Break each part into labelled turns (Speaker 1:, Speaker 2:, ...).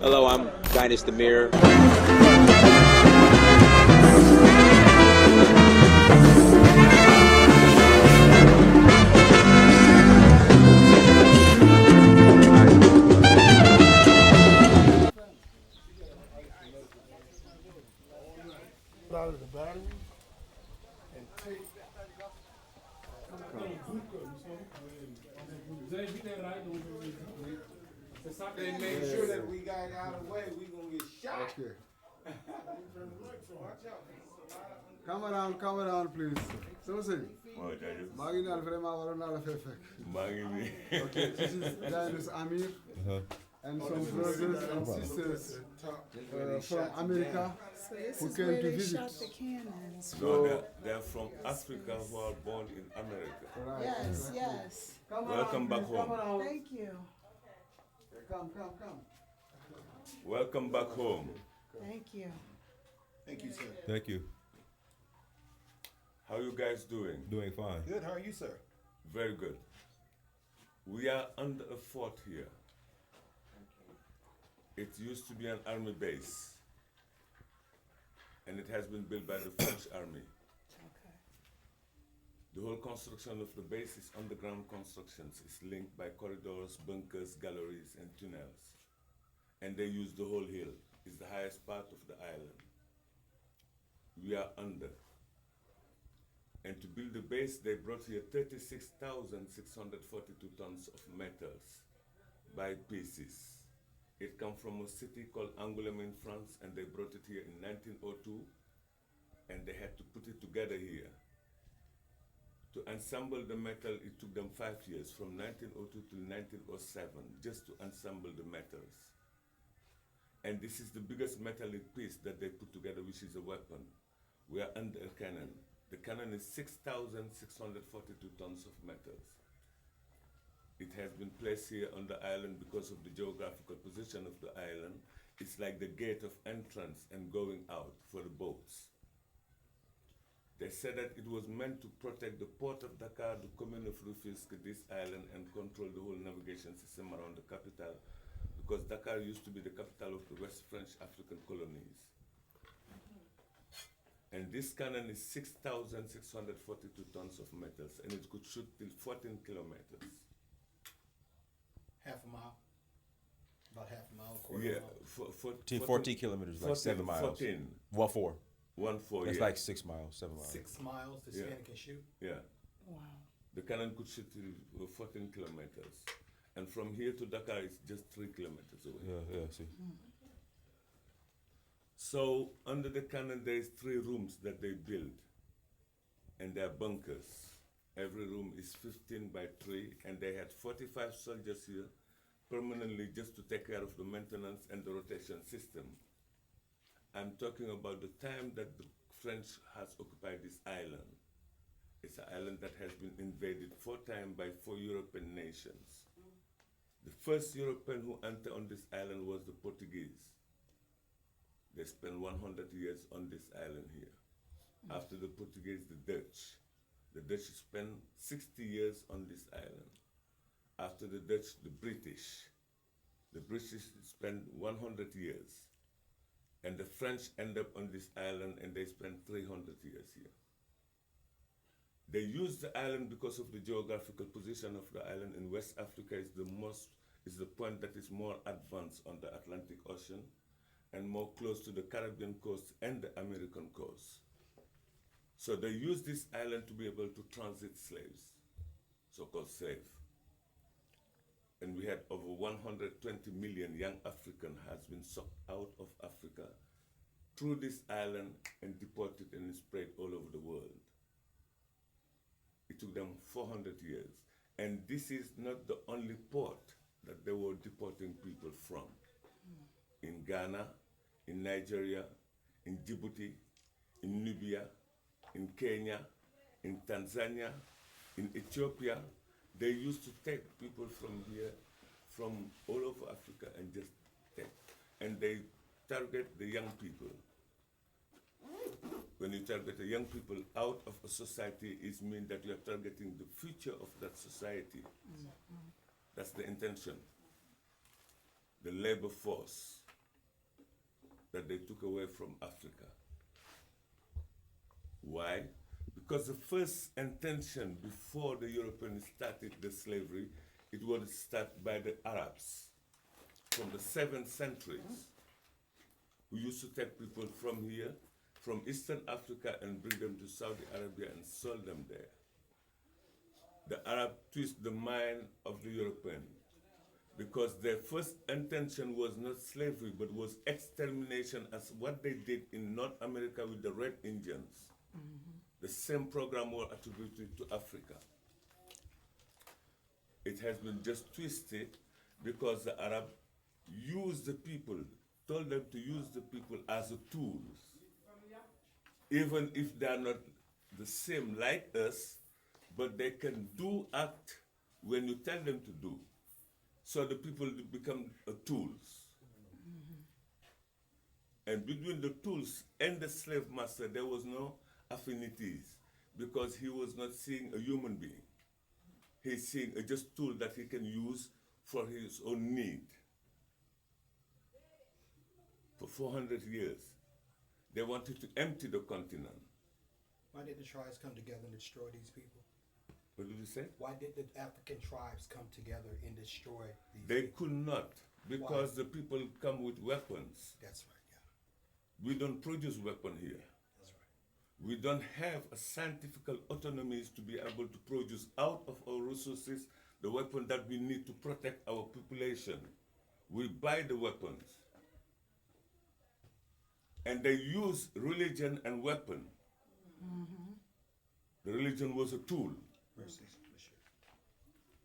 Speaker 1: Hello, I'm Dynasty Demir.
Speaker 2: Out of the battery and take.
Speaker 3: They make sure that we got out of the way, we gonna get shot.
Speaker 2: Okay. Come around, please. So say. Marginal vraiment waroon naa la fee fekk. Okay, this is Dynasty Amir and some brothers and sisters from America
Speaker 4: So this
Speaker 2: who
Speaker 4: is
Speaker 2: came
Speaker 4: where
Speaker 2: to
Speaker 4: they
Speaker 2: visit.
Speaker 4: shot the cannons.
Speaker 5: No, they're from Africa who are born in America.
Speaker 2: Right.
Speaker 4: Yes, yes.
Speaker 2: Come
Speaker 5: Welcome back
Speaker 2: please, come
Speaker 5: home.
Speaker 2: around.
Speaker 4: Thank you.
Speaker 2: Come.
Speaker 5: Welcome back home.
Speaker 4: Thank you.
Speaker 3: Thank you, sir.
Speaker 6: Thank you.
Speaker 5: How you guys doing?
Speaker 6: Doing fine.
Speaker 3: Good, how are you, sir?
Speaker 5: Very good. We are under a fort here. It used to be an army base, and it has been built by the French army.
Speaker 4: Okay.
Speaker 5: The whole construction of the base is underground constructions. It's linked by corridors, bunkers, galleries, and tunnels. And they use the whole hill. It's the highest part of the island. We are under. And to build the base, they brought here 36,642 tons of metals by pieces. It comes from a city called Angoulême in France, and they brought it here in 1902, and they had to put it together here. To assemble the metal, it took them 5 years, from 1902 to 1907, just to assemble the metals. And this is the biggest metallic piece that they put together, which is a weapon. We are under a cannon. The cannon is 6,642 tons of metals. It has been placed here on the island because of the geographical position of the island. It's like the gate of entrance and going out for the boats. They said that it was meant to protect the port of Dakar, the commune of Rufisque, this island, and control the whole navigation system around the capital, because Dakar used to be the capital of the West French African colonies. And this cannon is 6,642 tons of metals, and it could shoot till 14 kilometers.
Speaker 3: Half a mile. About half a mile, quarter
Speaker 5: Yeah,
Speaker 3: mile.
Speaker 6: 14 kilometers, like 7 miles.
Speaker 5: 14.
Speaker 6: 1-4.
Speaker 5: 1-4,
Speaker 6: That's
Speaker 5: yeah.
Speaker 6: like 6 miles, 7 miles.
Speaker 3: 6 miles this
Speaker 5: Yeah.
Speaker 3: cannon can shoot.
Speaker 5: Yeah.
Speaker 4: Wow.
Speaker 5: The cannon could shoot till 14 kilometers. And from here to Dakar, it's just 3 kilometers away.
Speaker 6: Yeah, see.
Speaker 5: So under the cannon, there is 3 rooms that they build, and they are bunkers. Every room is 15 by 3, and they had 45 soldiers here permanently just to take care of the maintenance and the rotation system. I'm talking about the time that the French has occupied this island. It's an island that has been invaded 4 times by 4 European nations. The first European who entered on this island was the Portuguese. They spent 100 years on this island here. After the Portuguese, the Dutch. The Dutch spent 60 years on this island. After the Dutch, the British. The British spent 100 years. And the French end up on this island, and they spent 300 years here. They used the island because of the geographical position of the island in West Africa is the point that is more advanced on the Atlantic Ocean and more close to the Caribbean coast and the American coast. So they used this island to be able to transit slaves, so-called slave. And we had over 120 million young African has been sucked out of Africa through this island and deported and spread all over the world. It took them 400 years. And this is not the only port that they were deporting people from. In Ghana, in Nigeria, in Djibouti, in Libya, in Kenya, in Tanzania, in Ethiopia, they used to take people from here, from all over Africa, and just take. And they target the young people. When you target the young people out of a society, it means that you are targeting the future of that society. That's the intention. The labor force. that they took away from Africa. Why? Because the first intention before the Europeans started the slavery, it was started by the Arabs from the 7th centuries, who used to take people from here, from Eastern Africa, and bring them to Saudi Arabia and sell them there. The Arab twist the mind of the European, because their first intention was not slavery, but was extermination, as what they did in North America with the Red Indians. The same program was attributed to Africa. It has been just twisted because the Arab used the people, told them to use the people as a tools. Even if they are not the same like us, but they can do act when you tell them to do. So the people become tools. And between the tools and the slave master, there was no affinities, because he was not seeing a human being. He's seeing a just tool that he can use for his own need. For 400 years, they wanted to empty the continent.
Speaker 7: Why did the tribes come together and destroy these people?
Speaker 5: What did you say?
Speaker 7: Why did the African tribes come together and destroy these
Speaker 5: They
Speaker 7: people?
Speaker 5: could not, because the people come with weapons.
Speaker 7: That's right, yeah.
Speaker 5: We don't produce weapon here.
Speaker 7: That's right.
Speaker 5: We don't have a scientific autonomy to be able to produce out of our resources the weapon that we need to protect our population. We buy the weapons. And they use religion and weapon. The religion was a tool.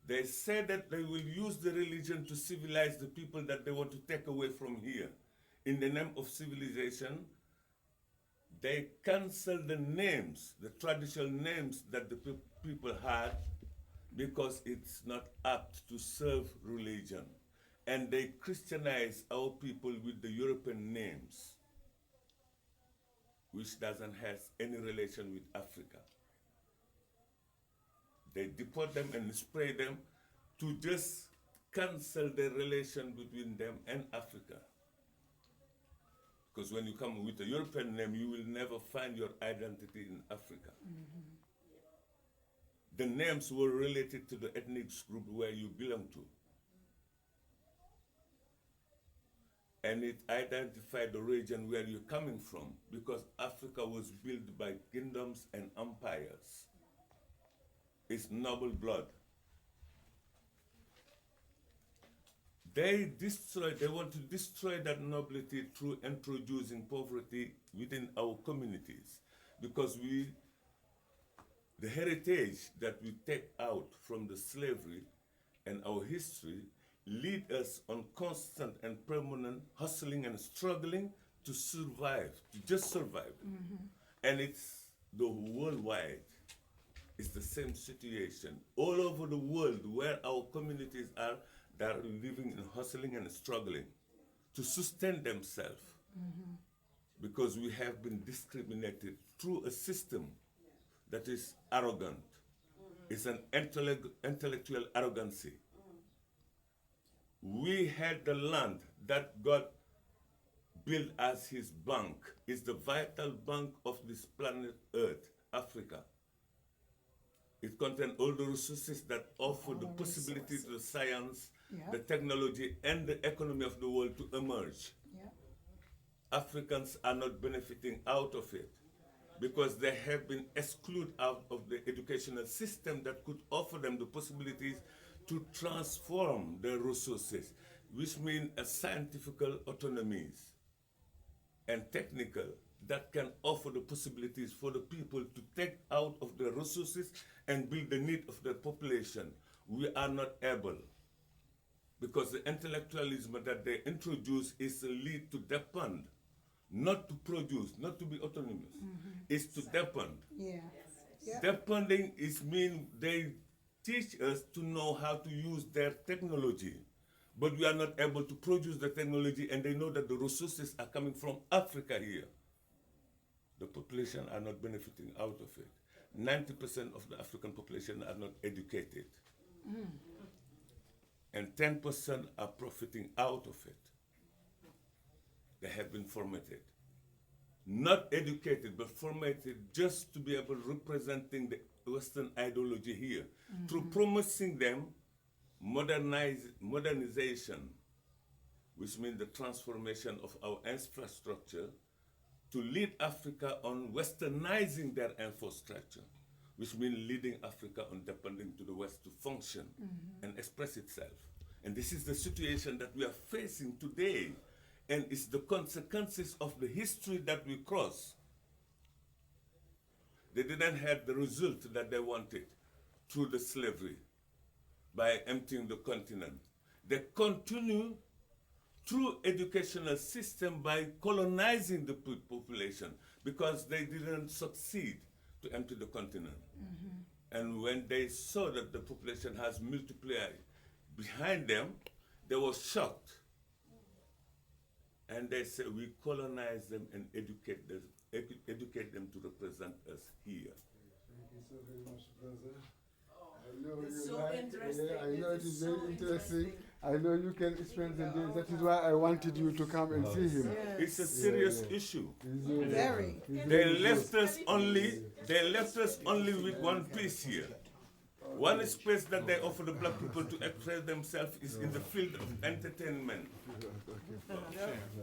Speaker 5: They say that they will use the religion to civilize the people that they want to take away from here. In the name of civilization, they cancel the names, the traditional names that the people had, because it's not apt to serve religion. And they Christianize our people with the European names, which doesn't have any relation with Africa. They deport them and spray them to just cancel the relation between them and Africa. Because when you come with a European name, you will never find your identity in Africa. The names were related to the ethnic group where you belong to. And it identified the region where you're coming from, because Africa was built by kingdoms and empires. It's noble blood. They want to destroy that nobility through introducing poverty within our communities, because the heritage that we take out from the slavery and our history lead us on constant and permanent hustling and struggling to survive, to just survive. And it's the worldwide. It's the same situation. All over the world where our communities are, they are living in hustling and struggling to sustain themselves. Because we have been discriminated through a system that is arrogant. It's an intellectual arrogancy. We had the land that God built as his bank. It's the vital bank of this planet Earth, Africa. It contains all the resources that offer the possibility to the science, the technology, and the economy of the world to emerge. Africans are not benefiting out of it because they have been excluded out of the educational system that could offer them the possibilities to transform their resources, which means a scientific autonomies and technical that can offer the possibilities for the people to take out of their resources and build the need of their population. We are not able, because the intellectualism that they introduce is a lead to depend, not to produce, not to be autonomous. It's to depend. Depending is mean they teach us to know how to use their technology, but we are not able to produce the technology, and they know that the resources are coming from Africa here. The population are not benefiting out of it. 90% of the African population are not educated. And 10% are profiting out of it. They have been formatted. Not educated, but formatted just to be able to representing the Western ideology here. Through promising them modernization, which means the transformation of our infrastructure to lead Africa on westernizing their infrastructure, which means leading Africa on depending to the West to function and express itself. And this is the situation that we are facing today. And it's the consequences of the history that we cross. They didn't have the result that they wanted through the slavery by emptying the continent. They continue through educational system by colonizing the population because they didn't succeed to empty the continent. And when they saw that the population has multiplied behind them, they were shocked. And they said, we colonize them and educate them to represent us here.
Speaker 2: Thank you so very much, brother. I know
Speaker 8: It's
Speaker 2: you
Speaker 8: so
Speaker 2: like,
Speaker 8: interesting.
Speaker 2: yeah, I know
Speaker 8: It
Speaker 2: it
Speaker 8: is
Speaker 2: is
Speaker 8: so
Speaker 2: very interesting.
Speaker 8: interesting.
Speaker 2: I know you can spend the day. That is why I wanted you to come and see him.
Speaker 5: It's a serious issue.
Speaker 4: Very.
Speaker 5: They left us only with one piece here. One space that they offer the black people to express themselves is in the field of entertainment.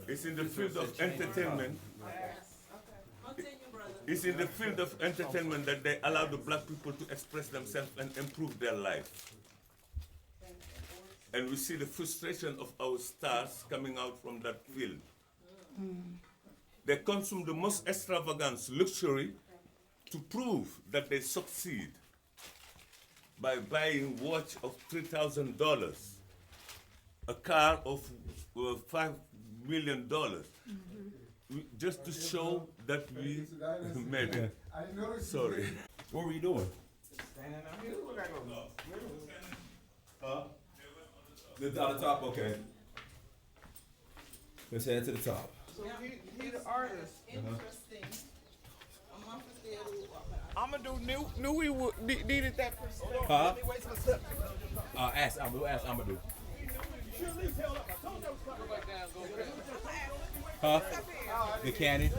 Speaker 5: It's in the field of entertainment. It's in the field of entertainment that they allow the black people to express themselves and improve their life. And we see the frustration of our stars coming out from that field. They consume the most extravagant luxury to prove that they succeed by buying a watch of $3,000, a car of $5 million, just to show that we made it.
Speaker 2: I know it's
Speaker 5: Sorry.
Speaker 6: What were you doing? The top, okay. Let's head to the top.
Speaker 8: So he the artist. Interesting. I'ma do knew we would needed that.
Speaker 6: Huh? Ask Amadou. Huh? The cannon.